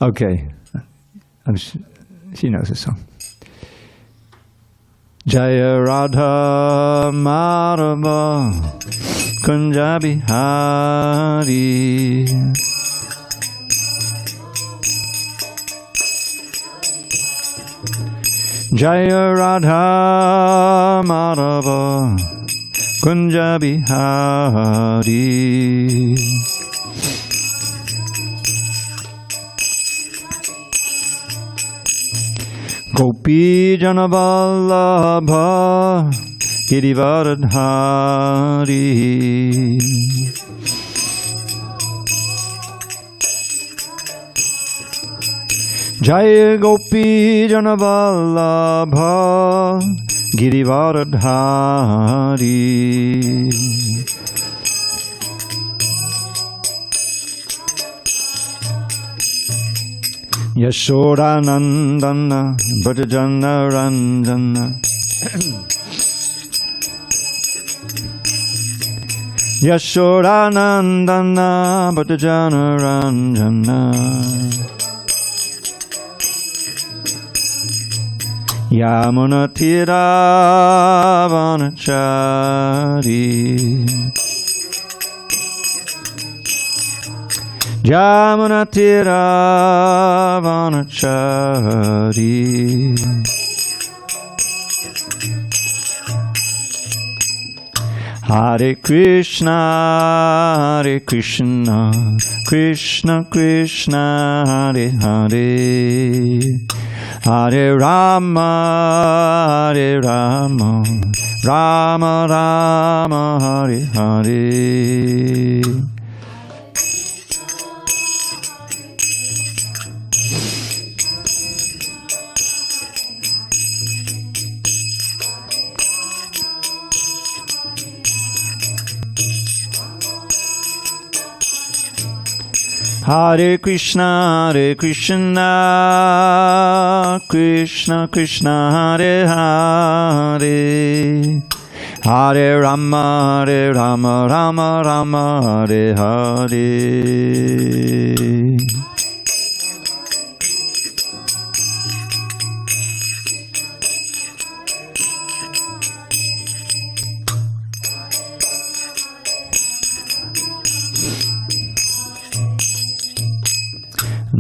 Okay. She knows the song. Jaya Radha Madhava Kunja Bihari. Jaya Radha Madhava Kunja Bihari. Gopi Janavallabha Girivardhari. Jaya Gopi Janavallabha Girivardhari. Yashodanandana Bhajana Ranjana. Yashodanandana Bhajana Ranjana. Yamuna Tira Vanachari. Yamuna Tira Vanachari. Hare Krishna, Hare Krishna, Krishna Krishna, Hare Hare. Hare Rama, Hare Rama, Rama Rama, Hare Hare. Hare Krishna, Krishna Krishna, Hare Hare. Hare Rama, Rama Rama, Hare Hare.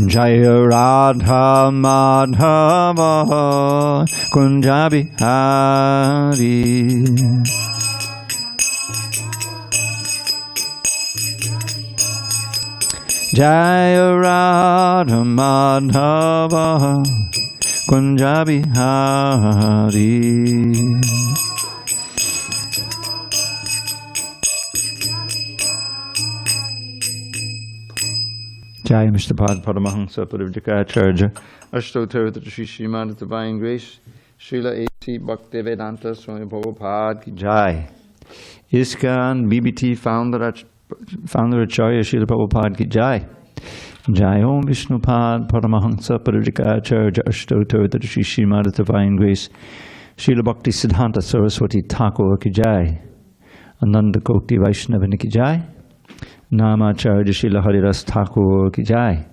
Jaya Radha Madhava Kunja Bihari. Jaya Radha Madhava Kunja Bihari. Jai Mr. Pad Paramahansa Purivajikacharya Ashtottara Shri Srimad Divine Grace Srila A.C. Bhaktivedanta Swami Prabhupada Ki Jai. ISKCON BBT Founder Acharya Srila Prabhupada Ki Jai. Jai Om Vishnupad Paramahansa Purivajikacharya Ashtottara Shri Srimad Divine Grace Srila Bhakti Siddhanta Saraswati Thakur Ki Jai. Ananda Koti Vaishnava Ki Jai. Namacharya Srila Haridas Thakur Ki Jai.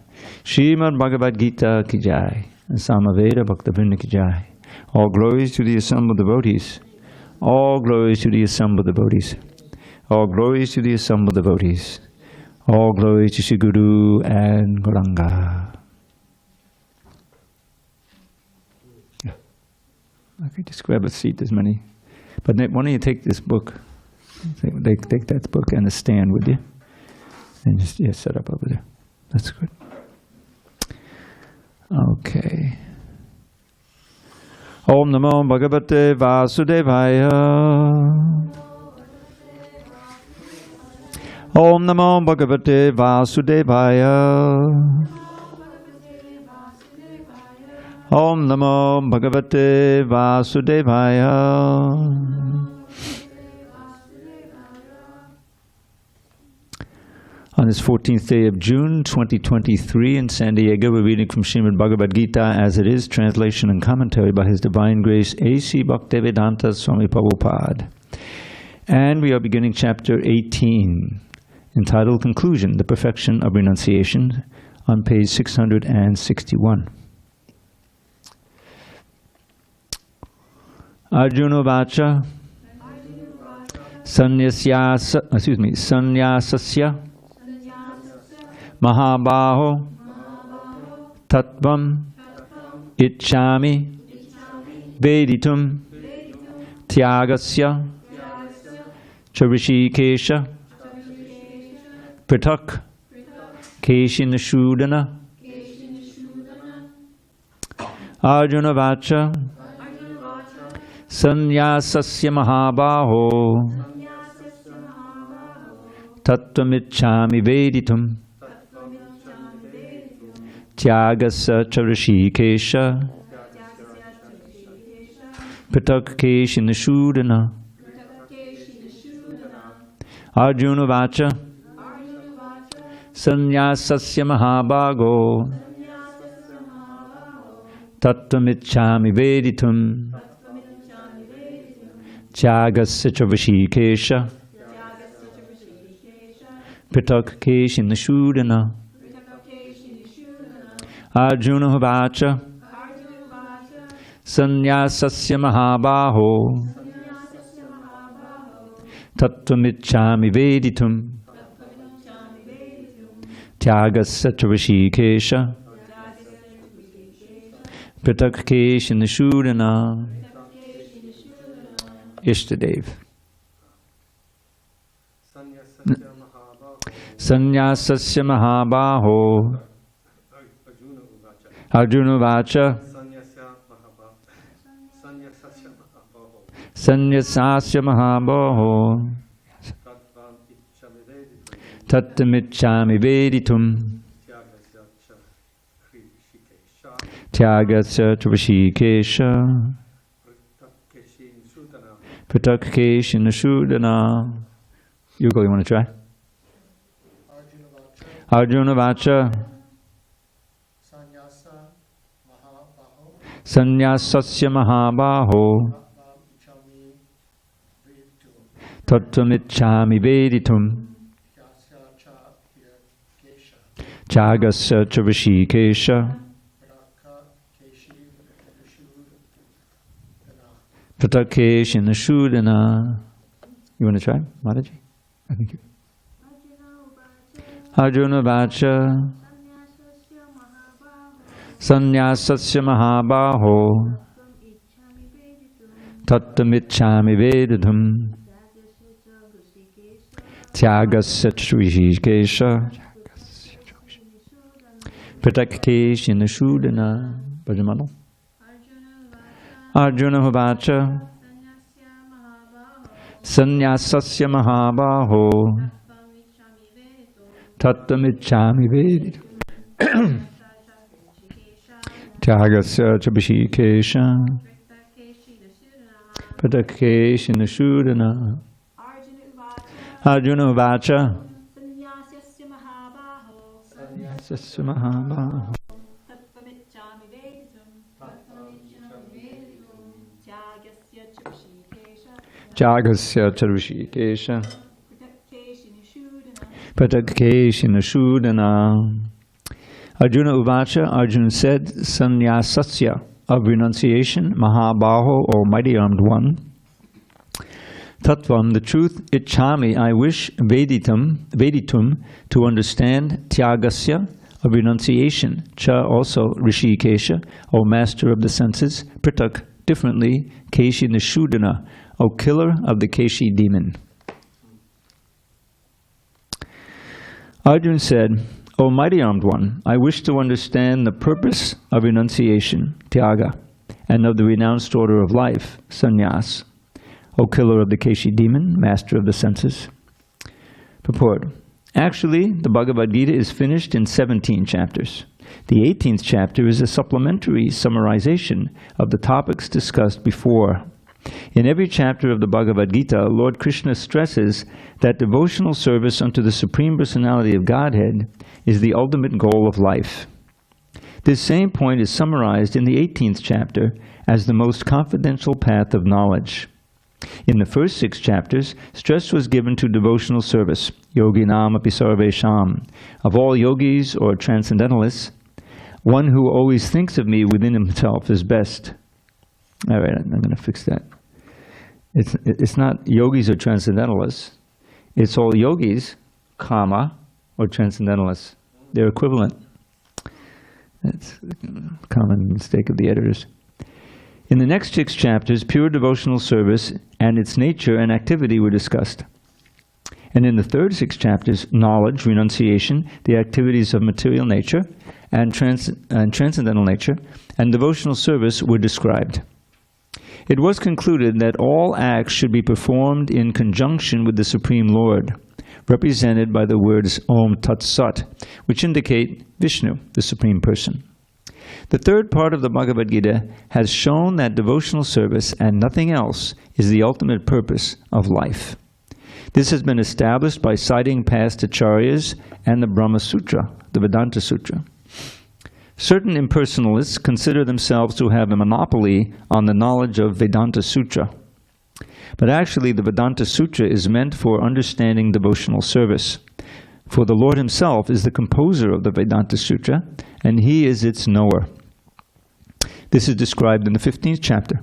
Srimad Bhagavad Gita Ki Jai. Samaveda Bhaktivinoda Ki Jai. All glories to the assembled devotees. All glories to the assembled devotees. All glories to the assembled devotees. All glories to Sri Guru and Gauranga. Okay, just grab a seat, there's many. But why don't you take this book? Take that book and a stand with you. And just set up over there. That's good. Okay. Om Namo Bhagavate Vasudevaya. Om Namo Bhagavate Vasudevaya. Om Namo Bhagavate Vasudevaya. On this 14th day of June 2023 in San Diego, we're reading from Srimad Bhagavad Gita as it is, translation and commentary by His Divine Grace A.C. Bhaktivedanta Swami Prabhupada. And we are beginning chapter 18, entitled Conclusion, the Perfection of Renunciation, on page 661. Arjuna Vacha Sannyasasya Mahabaho Tattvam Ichchami Veditum Tyagasya Charishikesha Pritak Keshinashudana Arjuna Vacha Sannyasasya Mahabaho Tattvamichchami Veditum Tyagasya Charishikesha Pritak Keshinashudana Arjuna Vacha Sannyasasya Mahabago Tattvamichchami Veditum Tyagasya Charishikesha Pritak Keshinashudana Arjuna Vacha Sannyasasya Mahabaho Tattvamichchami Veditum Tyagasya Charishikesha Pritak Keshinashudana. Ishtadev. Sannyasasya Mahabaho Arjuna Vacha Sannyasasya Mahabaho Tattvamichchami Veditum Tyagasya Charishikesha Pritak Keshinashudana. Yugo, you want to try? Arjuna Vacha Sannyasasya Mahabaho Tattvamichchami Veditum Tyagasya Charishikesha Pritak Keshinashudana. You want to try, Mataji? I think you. Arjuna Vacha Sannyasasya Mahabaho Tattvamichchami Veditum Tyagasya Charishikesha Pritak Keshinashudana. Bhajamano. Arjuna Vacha Sannyasasya Mahabaho Tattvamichchami Veditum Tyagasya Charishikesha Pritak Keshinashudana. Arjuna Vacha Sannyasasya Mahabaho Tyagasya Charishikesha Pritak Keshinashudana. Arjuna Uvacha, Arjuna said, Sannyasasya, of renunciation, Mahabaho, or mighty armed one, Tattvam, the truth, Ichchami, I wish, Veditum, to understand, Tyagasya, of renunciation, Cha, also, Rishikesha, O master of the senses, Pritak, differently, Keshinashudana, O killer of the Keshi demon. Arjuna said, O mighty armed one, I wish to understand the purpose of renunciation, Tyaga, and of the renounced order of life, Sannyas, O killer of the Keshi demon, master of the senses. Purport. Actually, the Bhagavad Gita is finished in 17 chapters. The 18th chapter is a supplementary summarization of the topics discussed before. In every chapter of the Bhagavad Gita, Lord Krishna stresses that devotional service unto the Supreme Personality of Godhead is the ultimate goal of life. This same point is summarized in the 18th chapter as the most confidential path of knowledge. In the first 6 chapters, stress was given to devotional service, yoginam api sarvesham. Of all yogis or transcendentalists, one who always thinks of me within himself is best. All right, I'm going to fix that. It's not yogis or transcendentalists. It's all yogis, comma, or transcendentalists. They're equivalent. That's a common mistake of the editors. In the next 6 chapters, pure devotional service and its nature and activity were discussed. And in the third 6 chapters, knowledge, renunciation, the activities of material nature and transcendental nature, and devotional service were described. It was concluded that all acts should be performed in conjunction with the Supreme Lord, represented by the words Om Tat Sat, which indicate Vishnu, the Supreme Person. The third part of the Bhagavad Gita has shown that devotional service and nothing else is the ultimate purpose of life. This has been established by citing past acharyas and the Brahma Sutra, the Vedanta Sutra. Certain impersonalists consider themselves to have a monopoly on the knowledge of Vedanta Sutra. But actually, the Vedanta Sutra is meant for understanding devotional service. For the Lord himself is the composer of the Vedanta Sutra, and he is its knower. This is described in the 15th chapter.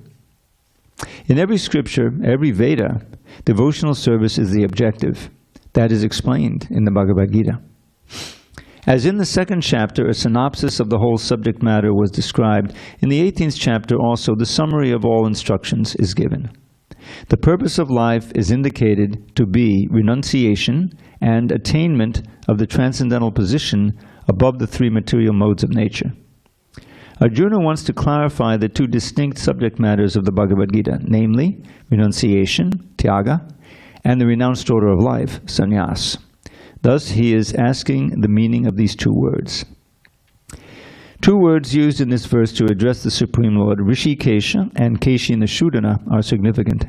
In every scripture, every Veda, devotional service is the objective. That is explained in the Bhagavad Gita. As in the 2nd chapter, a synopsis of the whole subject matter was described, in the 18th chapter also the summary of all instructions is given. The purpose of life is indicated to be renunciation and attainment of the transcendental position above the 3 material modes of nature. Arjuna wants to clarify the 2 distinct subject matters of the Bhagavad Gita, namely renunciation, tyaga, and the renounced order of life, sannyas. Thus, he is asking the meaning of these 2 words. 2 words used in this verse to address the Supreme Lord, Rishikesha and Keshi Nishudana, are significant.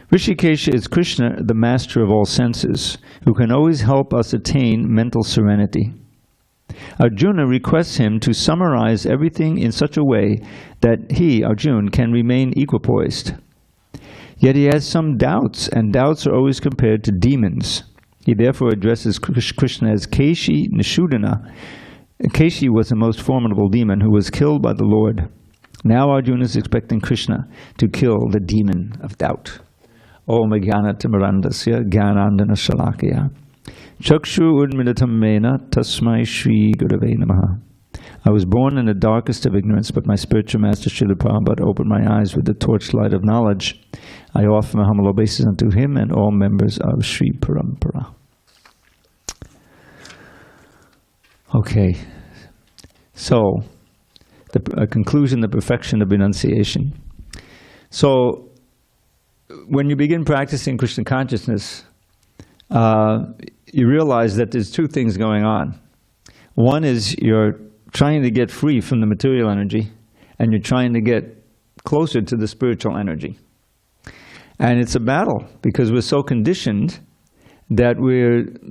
Rishikesha is Krishna, the master of all senses, who can always help us attain mental serenity. Arjuna requests him to summarize everything in such a way that he, Arjuna, can remain equipoised. Yet he has some doubts, and doubts are always compared to demons. He therefore addresses Krishna as Keshi Nishudana. Keshi was the most formidable demon who was killed by the Lord. Now Arjuna is expecting Krishna to kill the demon of doubt. Om Jnana Timirandasya Jnanandana Shalakya Chakshu Udmilitam Mena Tasmai Shri Gurave Namaha. I was born in the darkest of ignorance, but my spiritual master Srila Prabhupada opened my eyes with the torchlight of knowledge. I offer my humble obeisance unto him and all members of Sri Parampara. Okay, so the conclusion, the perfection of renunciation. So when you begin practicing Krishna consciousness, you realize that there's 2 things going on. One is you're trying to get free from the material energy, and you're trying to get closer to the spiritual energy. And it's a battle, because we're so conditioned that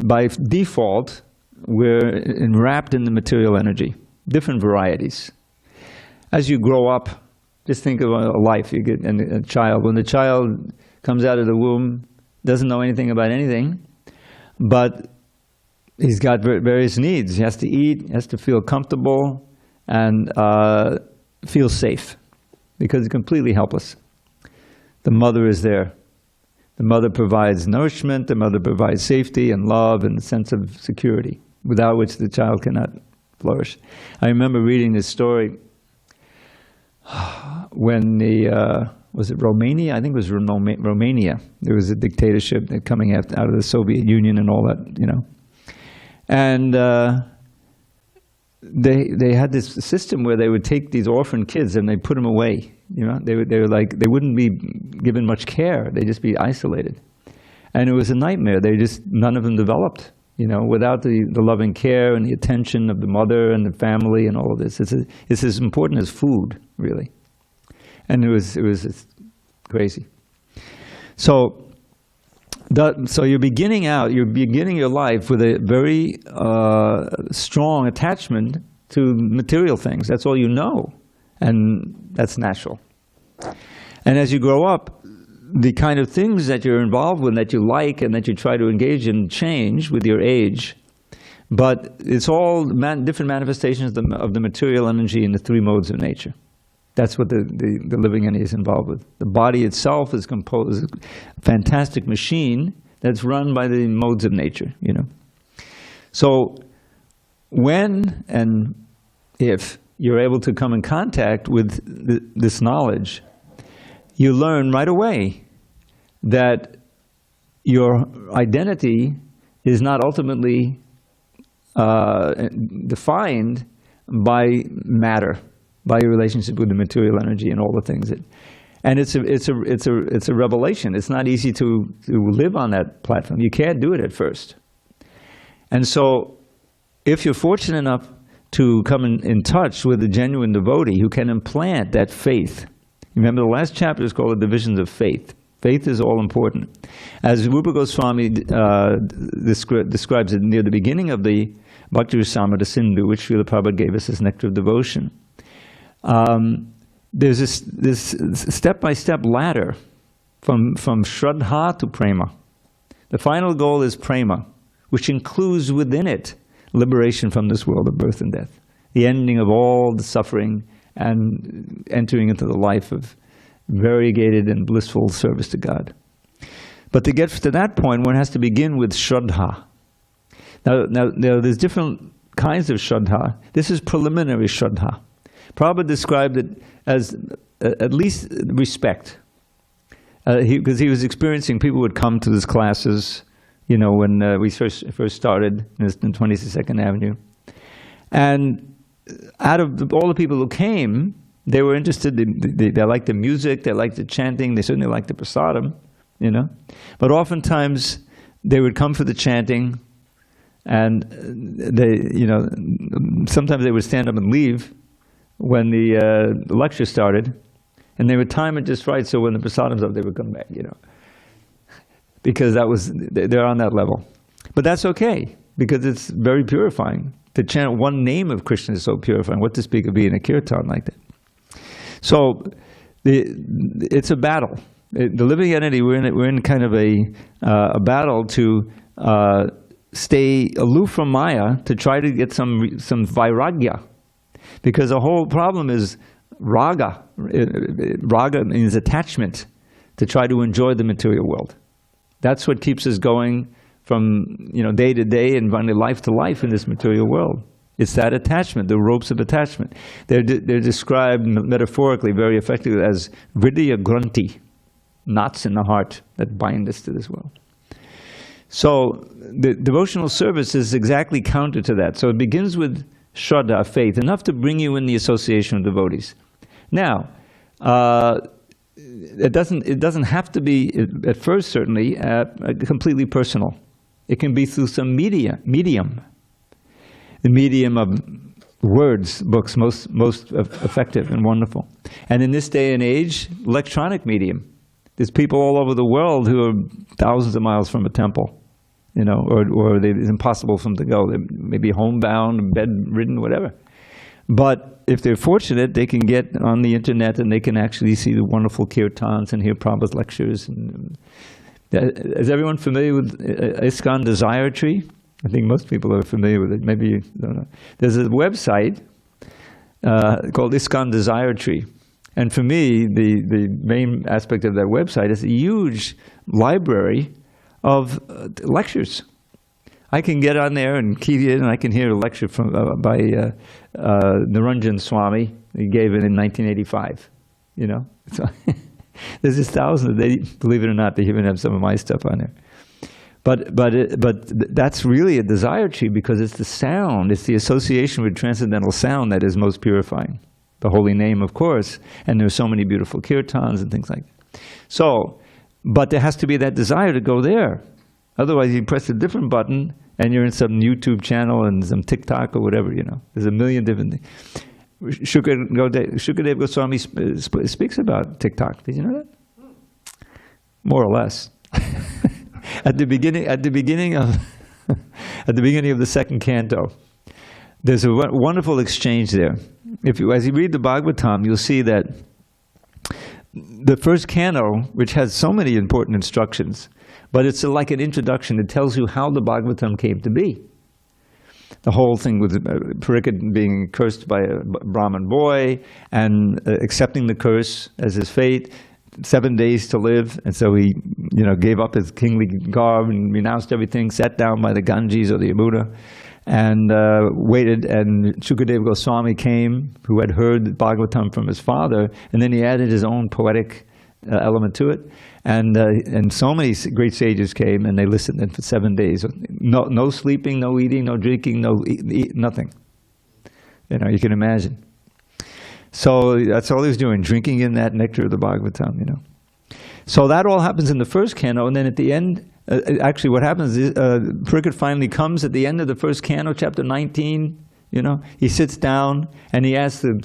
by default, we're enwrapped in the material energy, different varieties. As you grow up, just think of a life. You get a child. When the child comes out of the womb, doesn't know anything about anything, but he's got various needs. He has to eat, he has to feel comfortable, and feel safe, because he's completely helpless. The mother is there. The mother provides nourishment, the mother provides safety and love and a sense of security, without which the child cannot flourish. I remember reading this story when was it Romania? I think it was Romania. There was a dictatorship coming out of the Soviet Union and all that, you know. And they had this system where they would take these orphan kids and they put them away. You know, they were like, they wouldn't be given much care. They'd just be isolated. And it was a nightmare. None of them developed, you know, without the loving care and the attention of the mother and the family and all of this. It's as important as food, really. And it was crazy. So you're beginning your life with a very strong attachment to material things. That's all you know, and that's natural. And as you grow up, the kind of things that you're involved with, that you like, and that you try to engage in change with your age. But it's all different manifestations of the material energy in the three modes of nature. That's what the living entity is involved with. The body itself is composed of a fantastic machine that's run by the modes of nature, you know. So when and if you're able to come in contact with this knowledge, you learn right away that your identity is not ultimately defined by matter, by your relationship with the material energy and all the things that, and it's a revelation. It's not easy to live on that platform. You can't do it at first. And so, if you're fortunate enough to come in touch with a genuine devotee who can implant that faith. Remember, the last chapter is called the divisions of faith. Faith is all important. As Rupa Goswami describes it near the beginning of the Bhakti Rasamrita Sindhu, which Srila Prabhupada gave us as nectar of devotion, there's this step-by-step ladder from Shraddha to Prema. The final goal is Prema, which includes within it liberation from this world of birth and death, the ending of all the suffering and entering into the life of variegated and blissful service to God. But to get to that point, one has to begin with Shraddha. Now there's different kinds of Shraddha. This is preliminary Shraddha. Prabhupada described it as at least respect. Because he was experiencing, people would come to his classes, you know, when we first started in 22nd Avenue. And out of all the people who came, they were interested, they liked the music, they liked the chanting, they certainly liked the prasadam, you know. But oftentimes, they would come for the chanting, and they, you know, sometimes they would stand up and leave when the lecture started, and they would time it just right so when the prasadam's up, they would come back, you know. Because they're on that level. But that's okay, because it's very purifying. To chant one name of Krishna is so purifying. What to speak of being a kirtan like that? So it's a battle. The living entity, we're in kind of a battle to stay aloof from Maya, to try to get some vairagya. Because the whole problem is raga. Raga means attachment, to try to enjoy the material world. That's what keeps us going from, you know, day to day and finally life to life in this material world. It's that attachment, the ropes of attachment. They're described metaphorically very effectively as hridaya grunti, knots in the heart that bind us to this world. So the devotional service is exactly counter to that. So it begins with Shraddha, faith, enough to bring you in the association of devotees. Now, it doesn't have to be, at first certainly, completely personal. It can be through some medium. The medium of words, books, most effective and wonderful. And in this day and age, electronic medium. There's people all over the world who are thousands of miles from a temple, you know, or it's impossible for them to go. They may be homebound, bedridden, whatever. But if they're fortunate, they can get on the internet and they can actually see the wonderful kirtans and hear Prabhupada's lectures. And, is everyone familiar with ISKCON Desire Tree? I think most people are familiar with it. Maybe you don't know. There's a website called ISKCON Desire Tree. And for me, the main aspect of that website is a huge library of lectures. I can get on there and key it in, and I can hear a lecture by Niranjan Swami. He gave it in 1985. You know, so there's just thousands. They, believe it or not, they even have some of my stuff on there. But that's really a desire tree, because it's the sound, it's the association with transcendental sound that is most purifying. The holy name, of course, and there's so many beautiful kirtans and things like that. So, but there has to be that desire to go there. Otherwise, you press a different button and you're in some YouTube channel and some TikTok or whatever, you know. There's a million different things. Shukadev Goswami speaks about TikTok. Did you know that? More or less. At the beginning of the second canto, there's a wonderful exchange there. As you read the Bhagavatam, you'll see that the first canto, which has so many important instructions, but it's like an introduction. It tells you how the Bhagavatam came to be. The whole thing with Parikshit being cursed by a Brahmin boy and accepting the curse as his fate, 7 days to live, and so he, gave up his kingly garb and renounced everything, sat down by the Ganges or the Yamuna, and waited. And Shukadeva Goswami came, who had heard the Bhagavatam from his father, and then he added his own poetic element to it. And so many great sages came, and they listened for 7 days. No sleeping, no eating, no drinking, nothing. You can imagine. So that's all he was doing, drinking in that nectar of the Bhagavatam, So that all happens in the first canto, and then at the end, actually what happens is Parikshit finally comes at the end of the first canto, chapter 19, he sits down and he asks the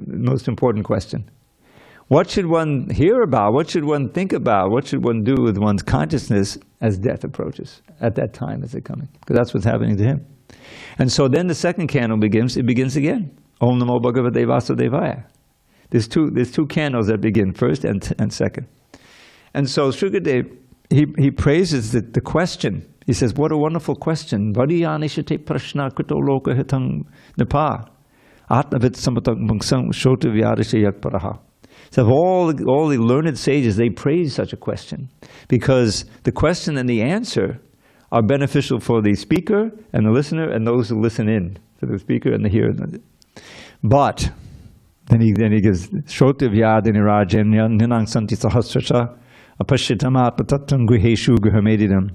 most important question. What should one hear about? What should one think about? What should one do with one's consciousness as death approaches, at that time as it's coming? Because that's what's happening to him. And so then the second canto begins, it begins again. Om Namo Bhagavate Vasudevaya. There's two cantos that begin, first and second. And so Shukadev, he praises the question. He says, what a wonderful question. Vadiyanishate prashna krito loka hitang nipa. Atmavit samatang bhangsang shota vyadishayak paraha. So all the learned sages, they praise such a question because the question and the answer are beneficial for the speaker and the listener and those who listen in, to the speaker and the hearer. But then he gives Shota Vyadini Rajanya Ninang Santi Sahasrasha Apashitamat Patattam Griheshu Grihamedidam.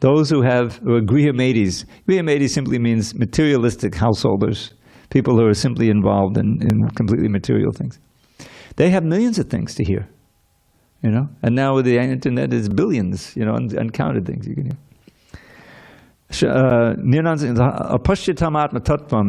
Those who are Grihamedis. Grihamedis simply means materialistic householders, people who are simply involved in completely material things. They have millions of things to hear, and now with the internet, there's billions, uncounted things you can hear.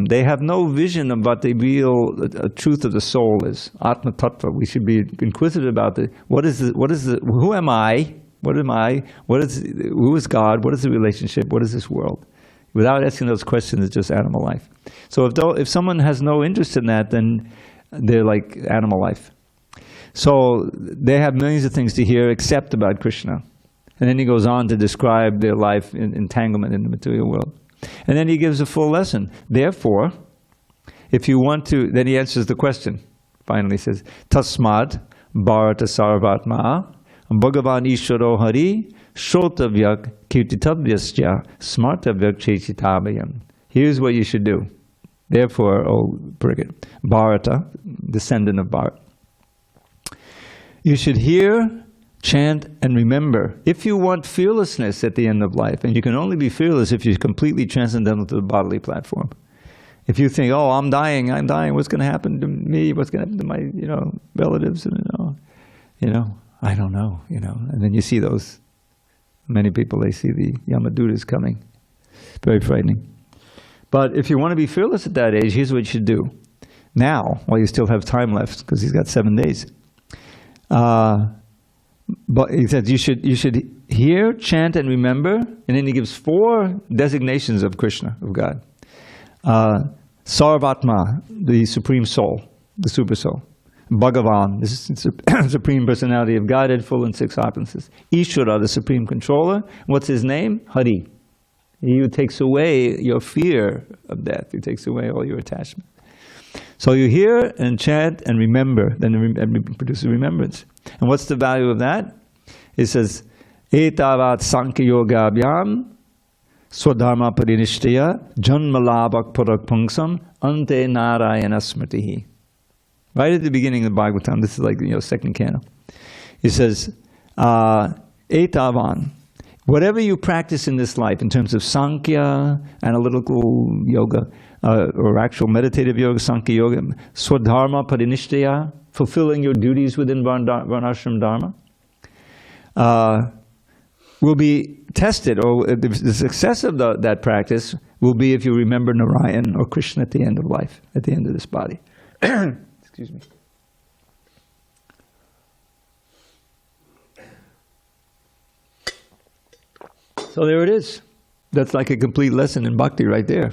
They have no vision of what the real truth of the soul is. Atma Tattva. We should be inquisitive about who am I? What am I? Who is God? What is the relationship? What is this world? Without asking those questions, it's just animal life. So if someone has no interest in that, then they're like animal life. So they have millions of things to hear except about Krishna. And then he goes on to describe their life in entanglement in the material world. And then he gives a full lesson. Therefore, if you want to, then he answers the question. Finally he says, Tasmad Bharata Sarvatma Bhagavan Ishvaro Hari Shotavyak Kirtitavyasya Smartavyak Chechitamayam. Here's what you should do. Therefore, O Parikshit, Bharata, descendant of Bharata, you should hear, chant, and remember. If you want fearlessness at the end of life, and you can only be fearless if you're completely transcendental to the bodily platform. If you think, oh, I'm dying, what's going to happen to me? What's going to happen to my, relatives? I don't know, And then you see many people, they see the Yamadutas coming. Very frightening. But if you want to be fearless at that age, here's what you should do. Now, while you still have time left, because he's got 7 days. But he says you should hear, chant, and remember, and then he gives 4 designations of Krishna, of God. Sarvatma, the Supreme Soul, the Super Soul. Bhagavan, the Supreme Personality of Godhead, full in 6 opulences. Ishvara, the Supreme Controller. What's his name? Hari. He who takes away your fear of death. He takes away all your attachment. So you hear and chant and remember, then it produces remembrance. And what's the value of that? It says, Etavat Sankhya Yoga Abhyam Swadharma Parinishthaya Janmalabhak Parakpangsam Ante Narayana Smritihi. Right at the beginning of the Bhagavatam, this is like second canto. It says, Etavan, whatever you practice in this life in terms of Sankhya, analytical yoga, or actual meditative yoga, Sankhya yoga, Swadharma Parinishthaya, fulfilling your duties within Varnashram Dharma, will be tested, or the success of that practice will be if you remember Narayan or Krishna at the end of life, at the end of this body. Excuse me. So there it is. That's like a complete lesson in bhakti right there.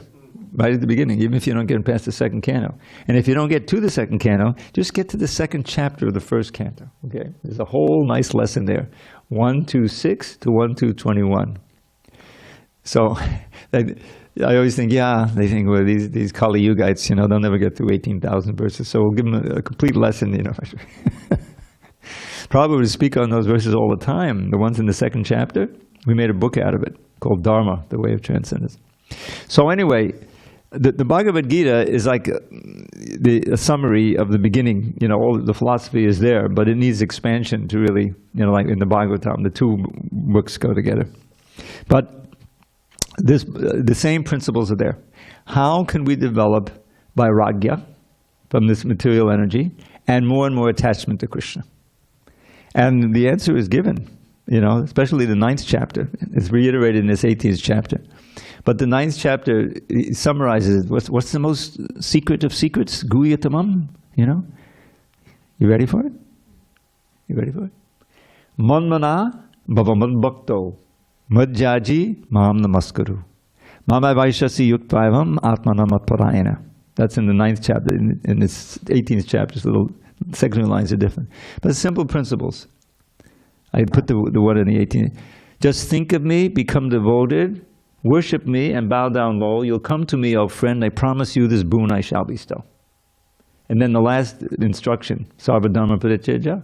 right at the beginning, even if you don't get past the second canto. And if you don't get to the second canto, just get to the second chapter of the first canto. Okay, there's a whole nice lesson there, 126 to 121. So I always think, they think, well, these Kali Yugites, they'll never get through 18,000 verses. So we'll give them a complete lesson, Prabhupada would speak on those verses all the time. The ones in the second chapter, we made a book out of it called Dharma, the Way of Transcendence. So anyway, the Bhagavad Gita is like a summary of the beginning. All the philosophy is there, but it needs expansion to really, like in the Bhagavatam, the two books go together. But the same principles are there. How can we develop vairagya from this material energy and more attachment to Krishna? And the answer is given, especially the 9th chapter. It's reiterated in this 18th chapter. But the 9th chapter summarizes what's the most secret of secrets? Guhyatamam, You ready for it? You ready for it? Manmana bhavamad bhakto madhyaji maham namaskaru mama vaishasi yuktvaivam atmanam atparayana. That's in the 9th chapter. In this 18th chapter, so the second lines are different. But simple principles. I put the one in the 18th. Just think of me, become devoted, worship me, and bow down low. You'll come to me, O friend. I promise you this boon I shall bestow. And then the last instruction, Sarva Dharma Parityajya.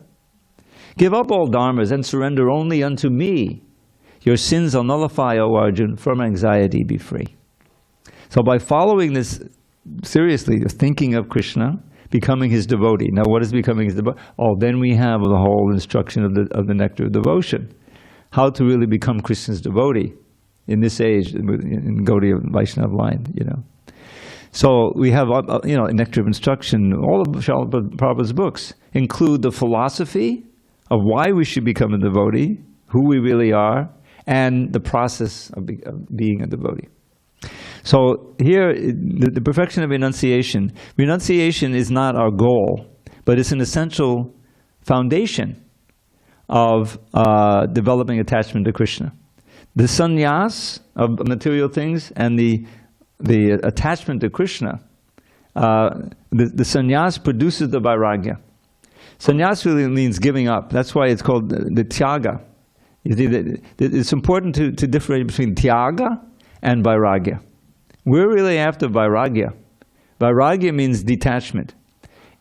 Give up all dharmas and surrender only unto me. Your sins I'll nullify, O Arjun. From anxiety be free. So by following this seriously, thinking of Krishna, becoming his devotee. Now what is becoming his devotee? Then we have the whole instruction of the nectar of devotion. How to really become Krishna's devotee in this age, in Gaudiya Vaishnava line, So we have, a nectar of instruction. All of Prabhupada's books include the philosophy of why we should become a devotee, who we really are, and the process of being a devotee. So here, the perfection of renunciation. Renunciation is not our goal, but it's an essential foundation of developing attachment to Krishna. The sannyas of material things and the attachment to Krishna, the sannyas produces the vairagya. Sannyas really means giving up. That's why it's called the tyaga. It's important to differentiate between tyaga and vairagya. We're really after vairagya. Vairagya means detachment.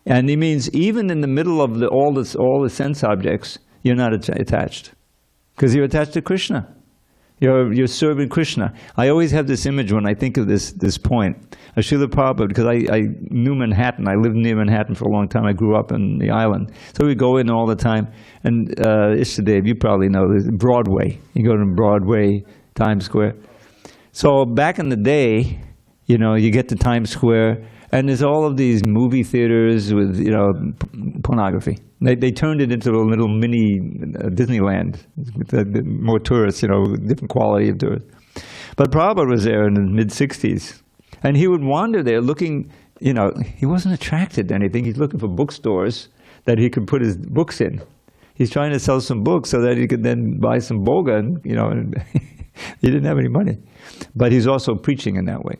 And it means even in the middle of all the sense objects, you're not attached. Because you're attached to Krishna. You're serving Krishna. I always have this image when I think of this point. Srila Prabhupada, because I knew Manhattan. I lived near Manhattan for a long time. I grew up in the island. So we go in all the time. And Ishtadev, you probably know, Broadway. You go to Broadway, Times Square. So back in the day, you get to Times Square, and there's all of these movie theaters with, pornography. They turned it into a little mini Disneyland with more tourists, different quality of tourists. But Prabhupada was there in the mid-60s, and he would wander there looking, he wasn't attracted to anything. He's looking for bookstores that he could put his books in. He's trying to sell some books so that he could then buy some boga, and, and he didn't have any money. But he's also preaching in that way.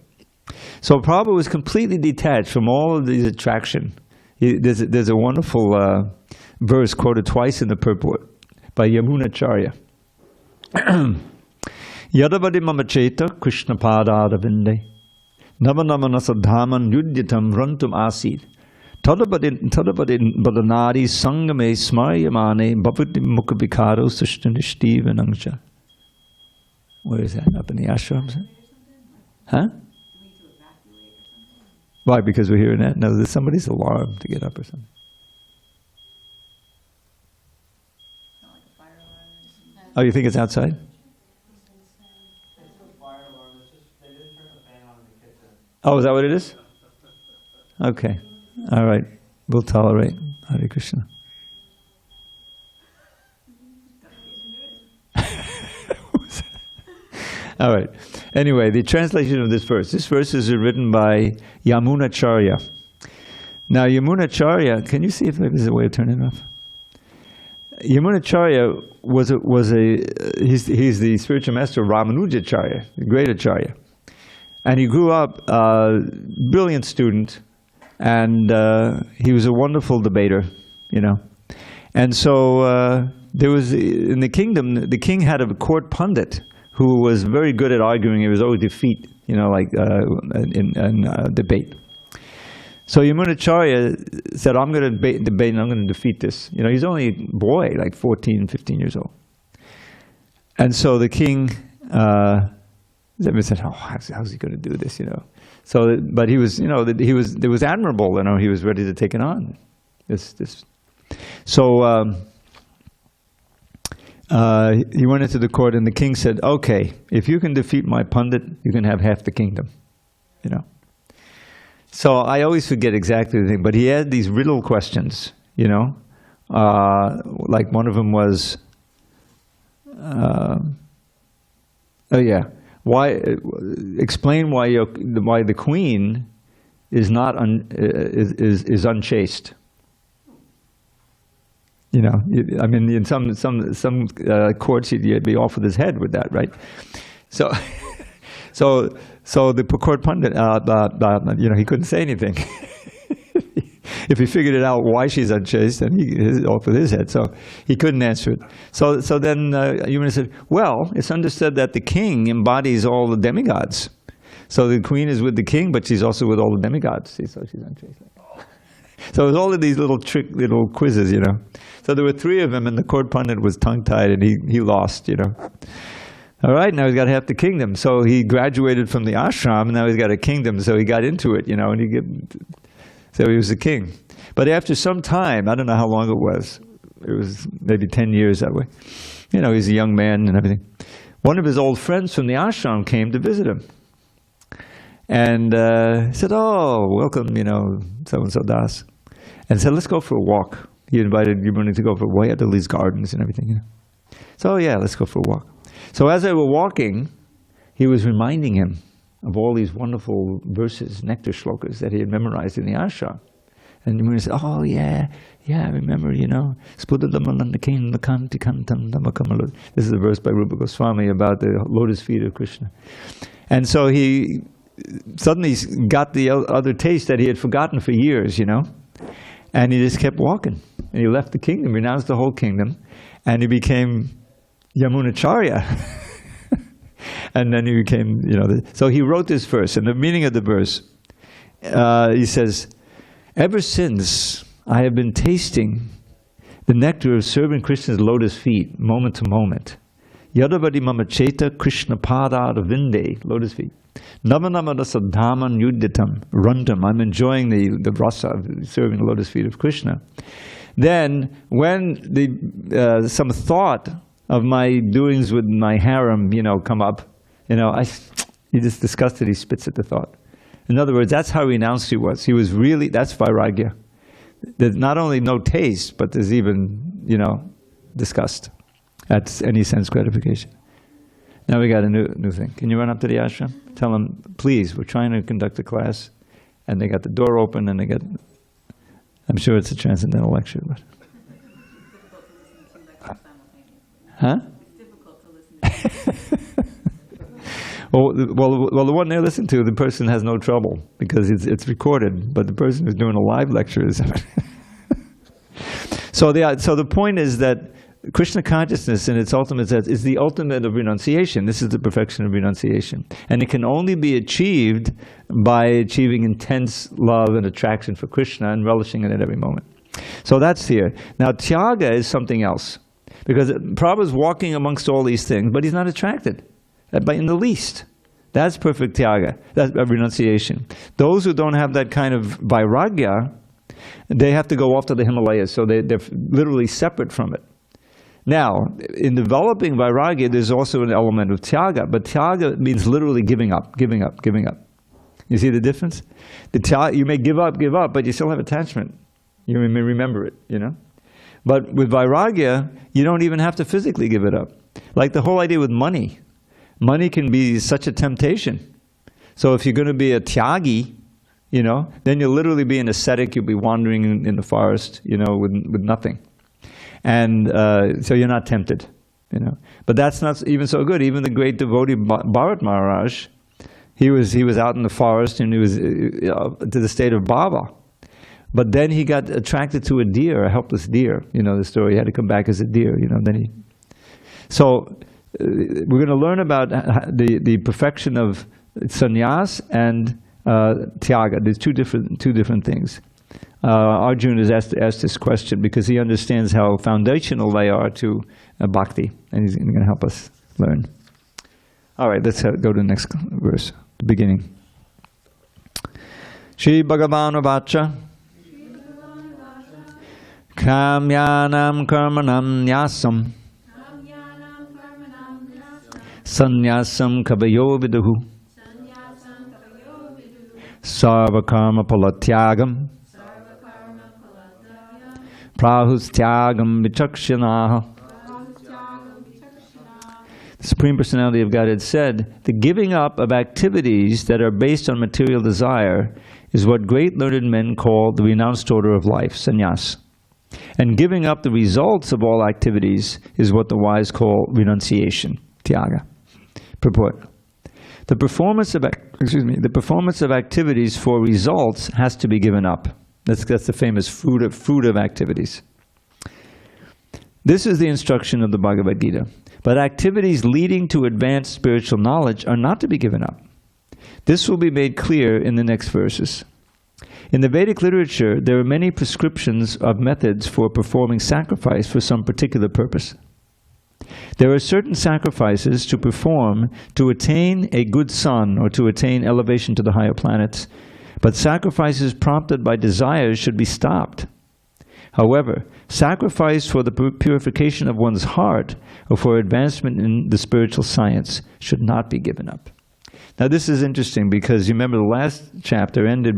So Prabhupada was completely detached from all of these attraction. There's a wonderful verse quoted twice in the purport by Yamunacharya. Yadavadi mamacheta Krishna padadavinde Navanamanasa dhaman yudyatam rantum asid Tadabadin badanadi sangame smaryamane bhavati mukhavikaro sushtanishti vanangsha. Where is that? Up in the ashrams? Huh? Why? Because we're hearing that? No, there's somebody's alarm to get up or something. Oh, you think it's outside? Oh, is that what it is? Okay. All right. We'll tolerate. Hare Krishna. All right. Anyway, the translation of this verse. This verse is written by Yamunacharya. Now, Yamunacharya, can you see if there's a way of turning it off? Yamunacharya he's the spiritual master of Ramanujacharya, the great Acharya. And he grew up brilliant student, and he was a wonderful debater, you know. And so there was, in the kingdom, the king had a court pundit who was very good at arguing. He was always defeat, you know, like in debate. So Yamunacharya said, I'm going to debate and I'm going to defeat this. You know, he's only a boy, like 14, 15 years old. And so the king said, oh, how's he going to do this, you know? So, but he was, you know, it was admirable, you know, he was ready to take it on. So he went into the court, and the king said, okay, if you can defeat my pundit, you can have half the kingdom, you know. So I always forget exactly the thing, but he had these riddle questions, you know. Like one of them was, oh yeah, explain why the queen is not is unchaste. You know, I mean, in some courts, you'd be off with his head with that, right? So, so the court pundit, you know, he couldn't say anything. If he figured it out why she's unchaste, then he's off with his head. So he couldn't answer it. So then Yamuna said, well, it's understood that the king embodies all the demigods. So the queen is with the king, but she's also with all the demigods. See, so she's unchaste. So it was all of these little quizzes, you know. So there were 3 of them, and the court pundit was tongue-tied, and he lost, you know. All right, now he's got half the kingdom. So he graduated from the ashram, and now he's got a kingdom, so he got into it, you know, and so he was the king. But after some time, I don't know how long it was maybe 10 years that way. You know, he's a young man and everything. One of his old friends from the ashram came to visit him. And said, oh, welcome, you know, so-and-so Das. And said, let's go for a walk. He invited Yamuna to go for a walk. He had all these gardens and everything, you know. So, oh, yeah, let's go for a walk. So as they were walking, he was reminding him of all these wonderful verses, nectar shlokas that he had memorized in the ashram. And Yamuna said, oh, yeah, I remember, you know. This is a verse by Rupa Goswami about the lotus feet of Krishna. And so he suddenly got the other taste that he had forgotten for years, you know. And he just kept walking. And he left the kingdom, renounced the whole kingdom, and he became Yamunacharya. And then he became, you know, so he wrote this verse, and the meaning of the verse, he says, ever since I have been tasting the nectar of serving Krishna's lotus feet, moment to moment, Yadavadi mama cheta Krishna pada vinde, lotus feet. Namanama rasa dhaman yuditam, rundam. I'm enjoying the rasa of serving the lotus feet of Krishna. Then, when some thought of my doings with my harem, you know, come up, you know, he just disgusted, he spits at the thought. In other words, that's how renounced he was. He was really, that's vairagya. There's not only no taste, but there's even, you know, disgust at any sense gratification. Now we got a new thing. Can you run up to the ashram? Tell them, please, we're trying to conduct a class, and they got the door open, and they got, I'm sure it's a transcendental lecture, but. Huh? It's difficult to listen to. Well, the one they listen to, the person has no trouble, because it's recorded, but the person who's doing a live lecture is. So the point is that Krishna consciousness in its ultimate sense is the ultimate of renunciation. This is the perfection of renunciation. And it can only be achieved by achieving intense love and attraction for Krishna and relishing in it every moment. So that's here. Now, tyaga is something else. Because Prabhupada's walking amongst all these things, but he's not attracted in the least. That's perfect tyaga. That's renunciation. Those who don't have that kind of vairagya, they have to go off to the Himalayas, so they're literally separate from it. Now, in developing vairagya, there's also an element of tyaga, but tyaga means literally giving up, giving up, giving up. You see the difference? You may give up, but you still have attachment. You may remember it, you know? But with vairagya, you don't even have to physically give it up. Like the whole idea with money. Money can be such a temptation. So if you're going to be a tyagi, you know, then you'll literally be an ascetic, you'll be wandering in the forest, you know, with nothing. And so you're not tempted, you know. But that's not even so good. Even the great devotee Bharat Maharaj, He was out in the forest, and he was to the state of bhava. But then he got attracted to a deer, a helpless deer. You know the story. He had to come back as a deer. You know. So we're going to learn about the perfection of sannyas and tyaga. There's two different things. Arjuna has asked this question because he understands how foundational they are to bhakti, and he's going to help us learn. All right, let's go to the next verse, the beginning. Shri Bhagavana Vacha Kamyanam Karmanam Nyasam Sannyasam Kavayo Viduhu Sarva Karma Palatyagam Prahustyagam Vichakshanaha. The Supreme Personality of Godhead said, the giving up of activities that are based on material desire is what great learned men call the renounced order of life, sannyas. And giving up the results of all activities is what the wise call renunciation, tyaga. Purport. The performance of activities for results has to be given up. That's the famous fruit of activities. This is the instruction of the Bhagavad Gita. But activities leading to advanced spiritual knowledge are not to be given up. This will be made clear in the next verses. In the Vedic literature, there are many prescriptions of methods for performing sacrifice for some particular purpose. There are certain sacrifices to perform to attain a good son or to attain elevation to the higher planets, but sacrifices prompted by desires should be stopped. However, sacrifice for the purification of one's heart or for advancement in the spiritual science should not be given up. Now this is interesting because you remember the last chapter ended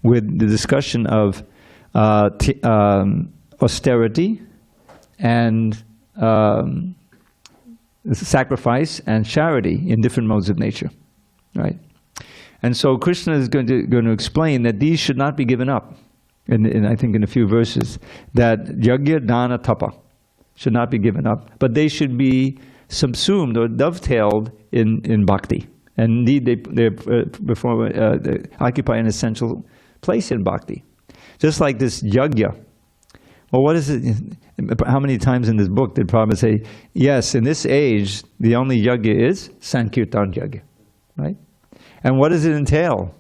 with the discussion of austerity and sacrifice and charity in different modes of nature, right? And so Krishna is going to explain that these should not be given up. And I think in a few verses, that yajna, dana, tapa should not be given up, but they should be subsumed or dovetailed in bhakti. And indeed, they occupy an essential place in bhakti. Just like this yajna. Well, what is it? How many times in this book did Prabhupada say, yes, in this age, the only yajna is Sankirtan yajna, right? And what does it entail?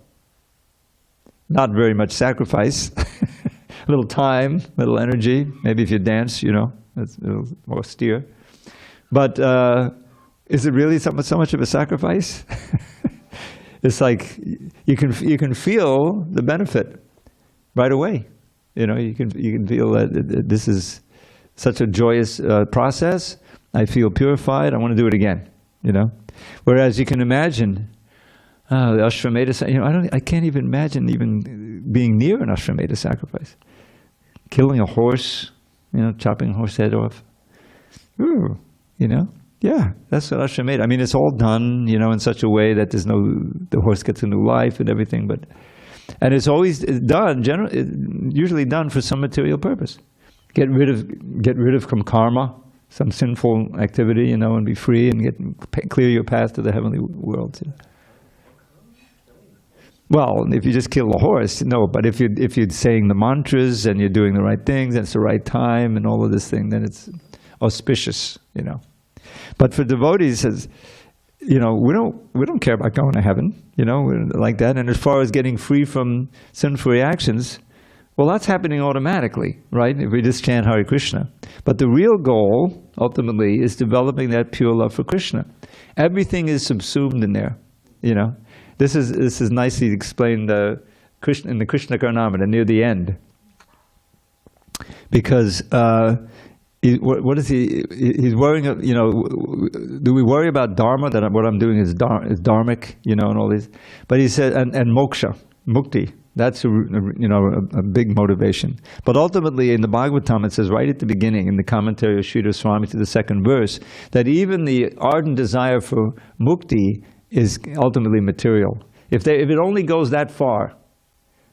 Not very much sacrifice, a little time, a little energy. Maybe if you dance, you know, it's a little more austere. But is it really so much of a sacrifice? It's like you can feel the benefit right away. You know, you can feel that this is such a joyous process. I feel purified. I want to do it again. You know, whereas you can imagine. The Ashvamedha, you know, I can't even imagine even being near an Ashvamedha sacrifice. Killing a horse, you know, chopping a horse head off. Ooh, you know, yeah, that's what Ashvamedha. I mean, it's all done, you know, in such a way that the horse gets a new life and everything, and it's always done, usually done for some material purpose. Get rid of some karma, some sinful activity, you know, and be free and clear your path to the heavenly world. You know? Well, if you just kill a horse, no. But if you're saying the mantras and you're doing the right things, and it's the right time, and all of this thing, then it's auspicious, you know. But for devotees, you know, we don't care about going to heaven, you know, like that. And as far as getting free from sinful reactions, well, that's happening automatically, right? If we just chant Hare Krishna. But the real goal, ultimately, is developing that pure love for Krishna. Everything is subsumed in there, you know. This is nicely explained in the Krishna Karnamrita near the end, because what is he? He's worrying. You know, do we worry about dharma? That what I'm doing is dharmic, you know, and all these. But he said, and moksha, mukti. That's a big motivation. But ultimately, in the Bhagavatam, it says right at the beginning, in the commentary of Sridhar Swami to the second verse, that even the ardent desire for mukti is ultimately material. If it only goes that far,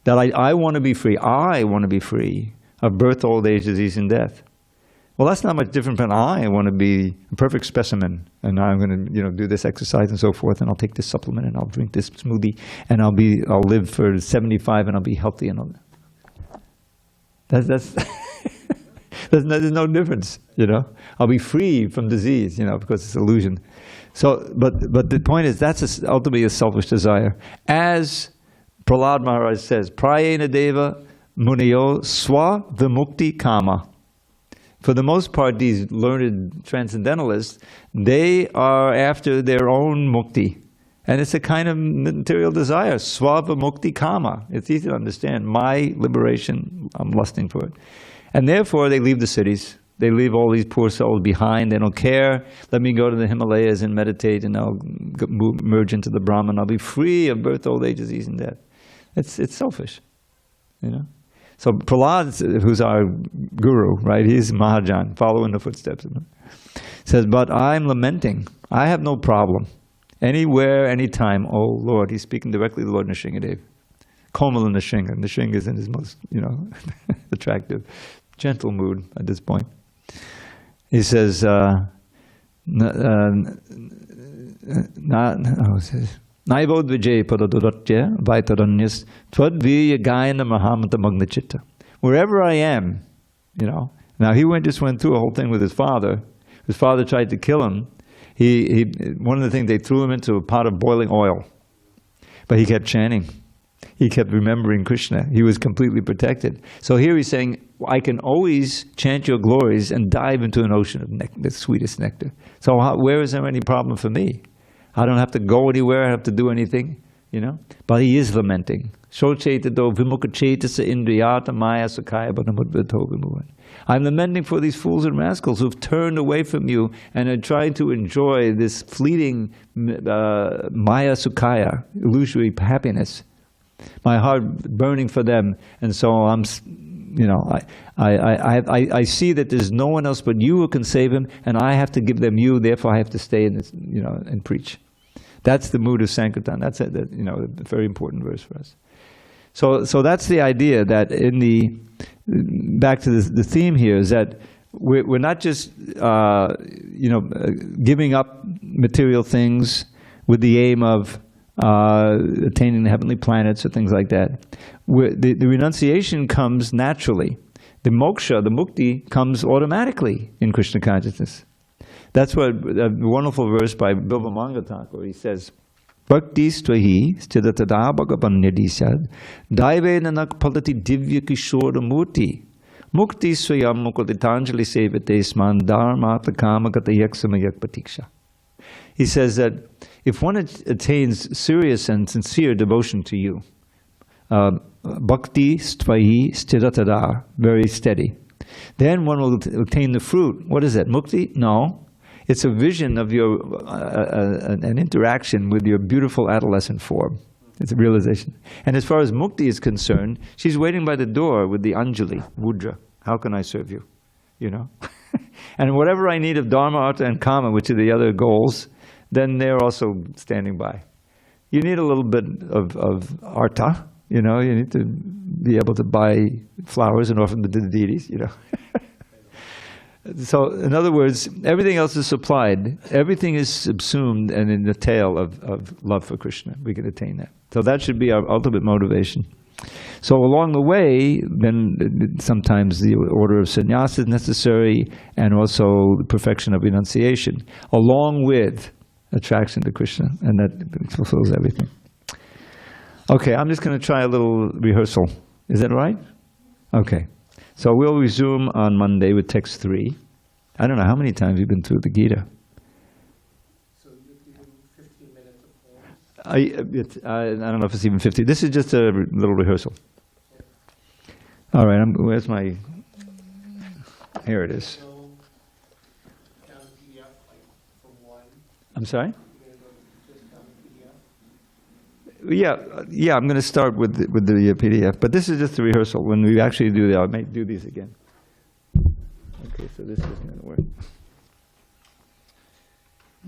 that I want to be free, I want to be free of birth, old age, disease, and death. Well, that's not much different from I want to be a perfect specimen, and I'm going to, do this exercise and so forth, and I'll take this supplement, and I'll drink this smoothie, and I'll live for 75, and I'll be healthy, and all that. That's there's no difference, I'll be free from disease, because it's illusion. So, but the point is, that's ultimately a selfish desire. As Prahlad Maharaj says, Prayena Deva Muniyo Swa Vimukti Kama. For the most part, these learned transcendentalists, they are after their own mukti. And it's a kind of material desire, swava mukti kama. It's easy to understand. My liberation, I'm lusting for it. And therefore, they leave the cities. They leave all these poor souls behind. They don't care. Let me go to the Himalayas and meditate, and I'll merge into the Brahman. I'll be free of birth, old age, disease, and death. It's selfish, So Prahlad, who's our guru, right? He's Mahajan, following the footsteps of him. Says, but I'm lamenting. I have no problem. Anywhere, anytime, oh Lord. He's speaking directly to Lord Nrsingadev. Komala Nrsinga. Nrsinga is in his most, attractive, gentle mood at this point. He says, Naivod Vijay Padadurotya Vaitaranyas Twadviya Gayana Mahamata Magnachitta. Wherever I am, Now he just went through a whole thing with his father. His father tried to kill him. One of the things, they threw him into a pot of boiling oil. But he kept chanting. He kept remembering Krishna. He was completely protected. So here he's saying, I can always chant your glories and dive into an ocean of the sweetest nectar. So where is there any problem for me? I don't have to go anywhere, I don't have to do anything, But he is lamenting. I'm lamenting for these fools and rascals who've turned away from you and are trying to enjoy this fleeting maya sukhaya, illusory happiness. My heart burning for them, and so I see that there's no one else but you who can save him, and I have to give them you. Therefore, I have to stay in this, and preach. That's the mood of Sankirtan. That's a very important verse for us. So that's the idea, that back to the theme here, is that we're not just giving up material things with the aim of attaining the heavenly planets or things like that. The renunciation comes naturally. The moksha, the mukti, comes automatically in Krishna consciousness. That's what a wonderful verse by Bilvamanga Thakur, he says, Bhakti stvahi sthidatada bhagavanyadisad daive nanak palati divya kishora murti mukti swayam mukaditanjali sevate sman dharmata kama gata yaksamayak patiksha. He says that if one attains serious and sincere devotion to you, bhakti stvahi sthidatada, very steady, then one will obtain the fruit. What is that? Mukti? No. It's a vision of your, an interaction with your beautiful adolescent form. It's a realization. And as far as mukti is concerned, she's waiting by the door with the anjali, mudra. How can I serve you? And whatever I need of dharma, artha, and kama, which are the other goals, then they're also standing by. You need a little bit of artha, you need to be able to buy flowers and offer them to the deities, So, in other words, everything else is supplied. Everything is subsumed and in the tail of love for Krishna. We can attain that. So that should be our ultimate motivation. So along the way, then sometimes the order of sannyasa is necessary, and also the perfection of renunciation, along with attraction to Krishna, and that fulfills everything. Okay, I'm just going to try a little rehearsal. Is that right? Okay. So we'll resume on Monday with text 3. I don't know how many times you've been through the Gita. So you do 15 minutes of poems? I don't know if it's even 50. This is just a little rehearsal. All right, where's my... Here it is. So, count PDF, from 1. I'm sorry? You're going to just count PDF? Yeah, I'm going to start with the PDF, but this is just a rehearsal. When we actually do that, I may do these again. Okay, so this isn't going to work.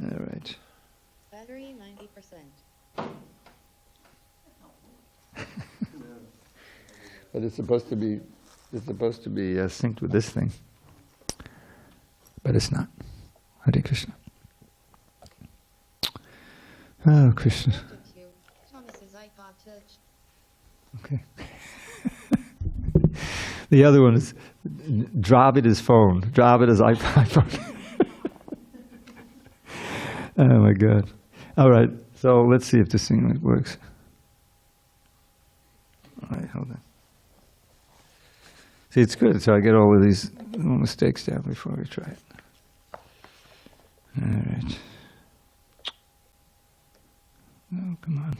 All right. Battery 90%. But it's supposed to be synced with this thing. but it's not. Hare Krishna. Oh, Krishna. Thomas's iPod Touch. Okay. The other one is Dravida's phone. Dravida's iPhone. Oh my God. All right. So let's see if this thing works. All right, hold on. See, it's good. So I get all of these little mistakes down before we try it. All right. Oh, come on.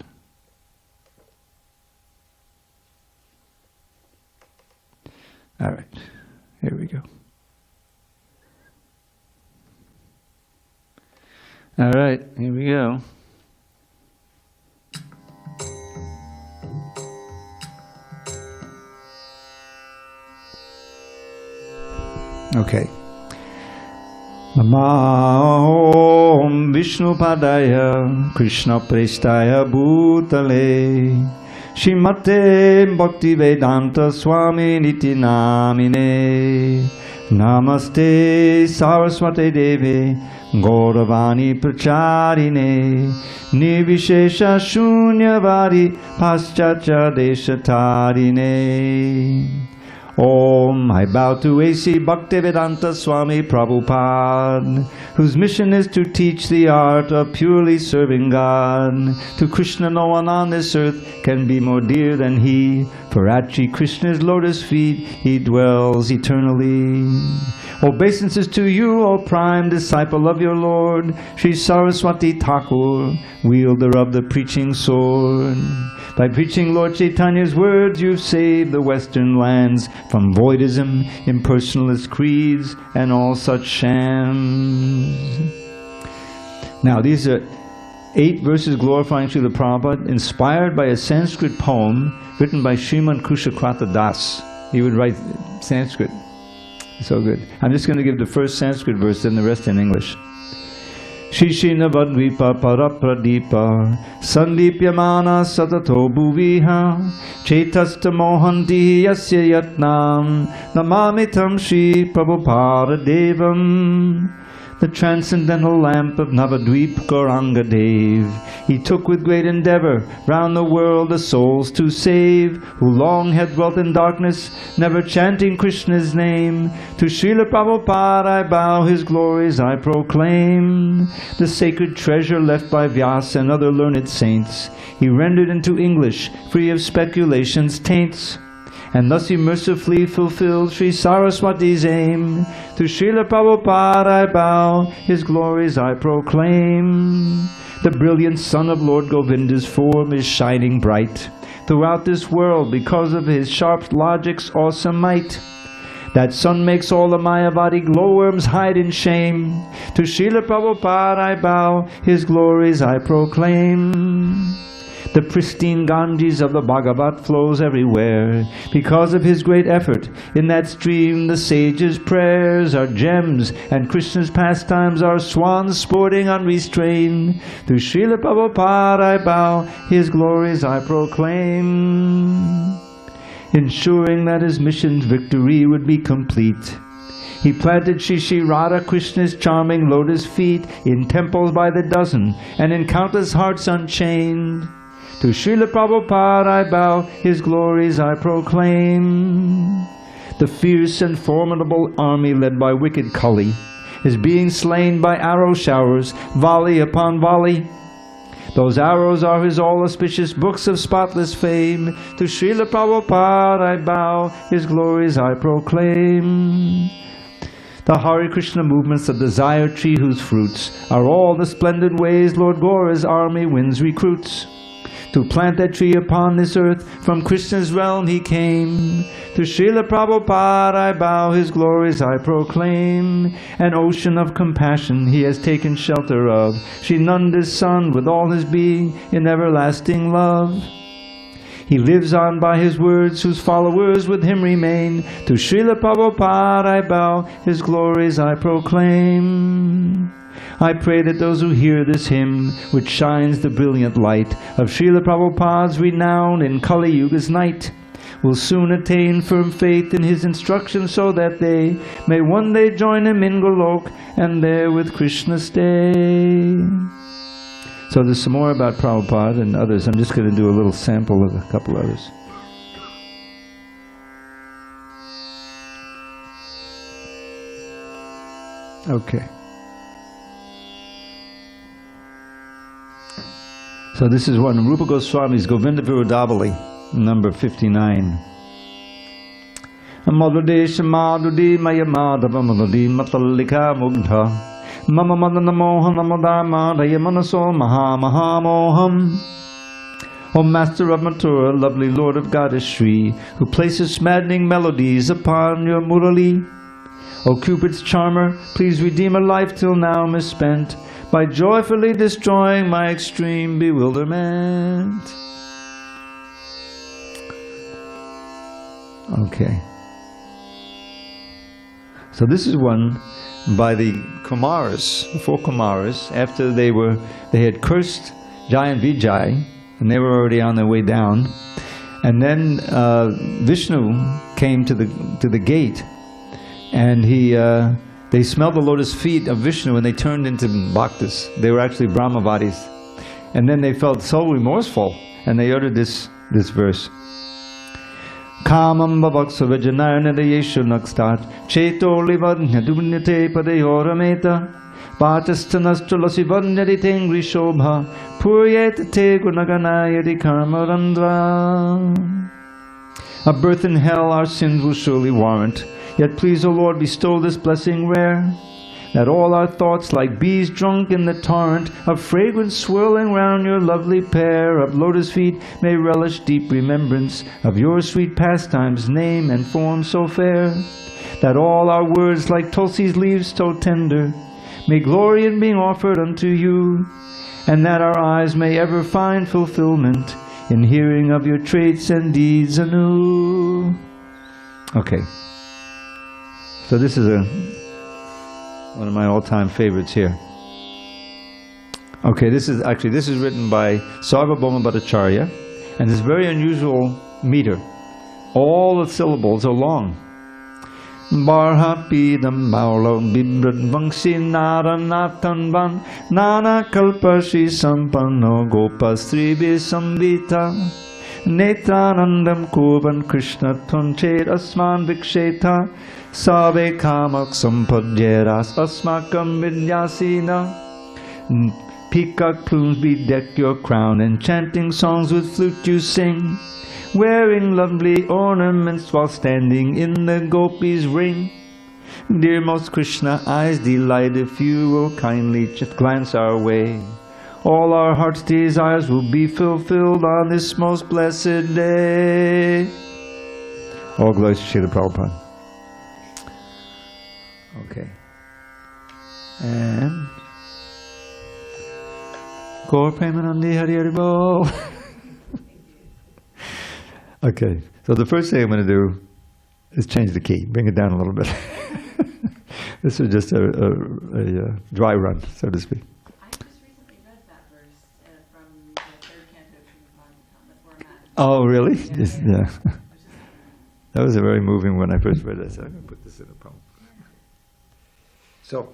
All right. Here we go. All right. Here we go. Okay. Namah Vishnu Padaya Krishna Prestaya Bhutale Shrimate Bhakti Vedanta Swami Niti Namine Namaste Saraswate Devi Gauravani Pracharine Nirvishesha Shunyavadi Paschatya Deshatarine. Om, I bow to HG Bhaktivedanta Swami Prabhupada, whose mission is to teach the art of purely serving God. To Krishna no one on this earth can be more dear than he, for at Shri Krishna's lotus feet he dwells eternally. Obeisances to you, O prime disciple of your Lord, Sri Saraswati Thakur, wielder of the preaching sword. By preaching Lord Chaitanya's words, you've saved the Western lands from voidism, impersonalist creeds, and all such shams. Now, these are 8 verses glorifying Srila Prabhupada, inspired by a Sanskrit poem written by Srimad Kushakrata Das. He would write Sanskrit. So good. I'm just going to give the first Sanskrit verse and the rest in English. Shishina Vadvipa Parapradipa Sandipyamana Satato Bhuviha Chetasta Mohanti Yasya Yatnam Namamitam Shri Prabhupada Devam. The transcendental lamp of Navadvip Gauranga Dev, he took with great endeavor round the world the souls to save, who long had dwelt in darkness, never chanting Krishna's name. To Srila Prabhupada I bow, his glories I proclaim. The sacred treasure left by Vyasa and other learned saints, he rendered into English, free of speculation's taints. And thus he mercifully fulfilled Sri Saraswati's aim. To Srila Prabhupada I bow, his glories I proclaim. The brilliant sun of Lord Govinda's form is shining bright throughout this world because of his sharp logic's awesome might. That sun makes all the Mayavadi glowworms hide in shame. To Srila Prabhupada I bow, his glories I proclaim. The pristine Ganges of the Bhagavat flows everywhere. Because of his great effort, in that stream the sages' prayers are gems, and Krishna's pastimes are swans sporting unrestrained. To Srila Prabhupada I bow, his glories I proclaim. Ensuring that his mission's victory would be complete, he planted Shri Radha Krishna's charming lotus feet in temples by the dozen, and in countless hearts unchained. To Srila Prabhupada I bow, his glories I proclaim. The fierce and formidable army led by wicked Kali is being slain by arrow showers, volley upon volley. Those arrows are his all-auspicious books of spotless fame. To Srila Prabhupada I bow, his glories I proclaim. The Hare Krishna movements, the desire tree whose fruits are all the splendid ways Lord Gaura's army wins recruits. To plant that tree upon this earth, from Krishna's realm he came. To Srila Prabhupada I bow, his glories I proclaim. An ocean of compassion he has taken shelter of, Shri Nanda's son with all his being in everlasting love. He lives on by his words, whose followers with him remain. To Srila Prabhupada I bow, his glories I proclaim. I pray that those who hear this hymn, which shines the brilliant light of Srila Prabhupada's renown in Kali Yuga's night, will soon attain firm faith in his instructions, so that they may one day join him in Golok and there with Krishna stay. So there's some more about Prabhupada and others. I'm just going to do a little sample of a couple others. Okay. So this is one, Rupa Goswami's Govinda Virodavali, number 59. Madhudesha Madhudi Maya Madhava Madhudi Matallika Mugdha Mama Madana Mohana Madama Manaso Maha Mahamoham. O Master of Mathura, lovely Lord of Goddess Shri, who places maddening melodies upon your Murali. O Cupid's charmer, please redeem a life till now misspent by joyfully destroying my extreme bewilderment. Okay. So this is one by the Kumaras, the four Kumaras, after they had cursed Jai and Vijay, and they were already on their way down. And then Vishnu came to the gate, and they smelled the lotus feet of Vishnu and they turned into bhaktas. They were actually Brahmavadis. And then they felt so remorseful and they uttered this verse. Kamam bhavaksa vajanarnada yeshu nakstat cheto livadnya dunyate padeyorameta pachastanastra vanyadi tengri shobha puryeta te gunaganayadi karmarandra. A birth in hell our sins will surely warrant. Yet please, O Lord, bestow this blessing rare, that all our thoughts, like bees drunk in the torrent of fragrance swirling round your lovely pair of lotus feet, may relish deep remembrance of your sweet pastimes, name and form so fair, that all our words, like Tulsi's leaves so tender, may glory in being offered unto you, and that our eyes may ever find fulfillment in hearing of your traits and deeds anew. Okay. So this is one of my all-time favorites here. Okay, this is written by Sarvabhauma Bhattacharya, and it's very unusual meter. All the syllables are long. Barhapidam Maulo Bibrat Vangsi Naranatan Van Nana Kalpashi Sampanno Gopastribi Sambhita Netranandam Kurvan Krishna Tunchet Asman Viksheta Save Kamak Sampadyeras Asmakam Vidyasina. Peacock plumes bedeck your crown, and chanting songs with flute you sing, wearing lovely ornaments while standing in the gopis' ring. Dear most Krishna, eyes delight if you will kindly just glance our way. All our heart's desires will be fulfilled on this most blessed day. All glory to Srila Prabhupada. Okay. And Gaur Premanandi Hari Hari Bol. Okay, so the first thing I'm going to do is change the key, bring it down a little bit. This is just a dry run, so to speak. I just recently read that verse from the third canto of Srimad, the format. Oh, really? Yeah. Yes, yeah. That was a very moving when I first read it, so I'm going to put this in a poem. So.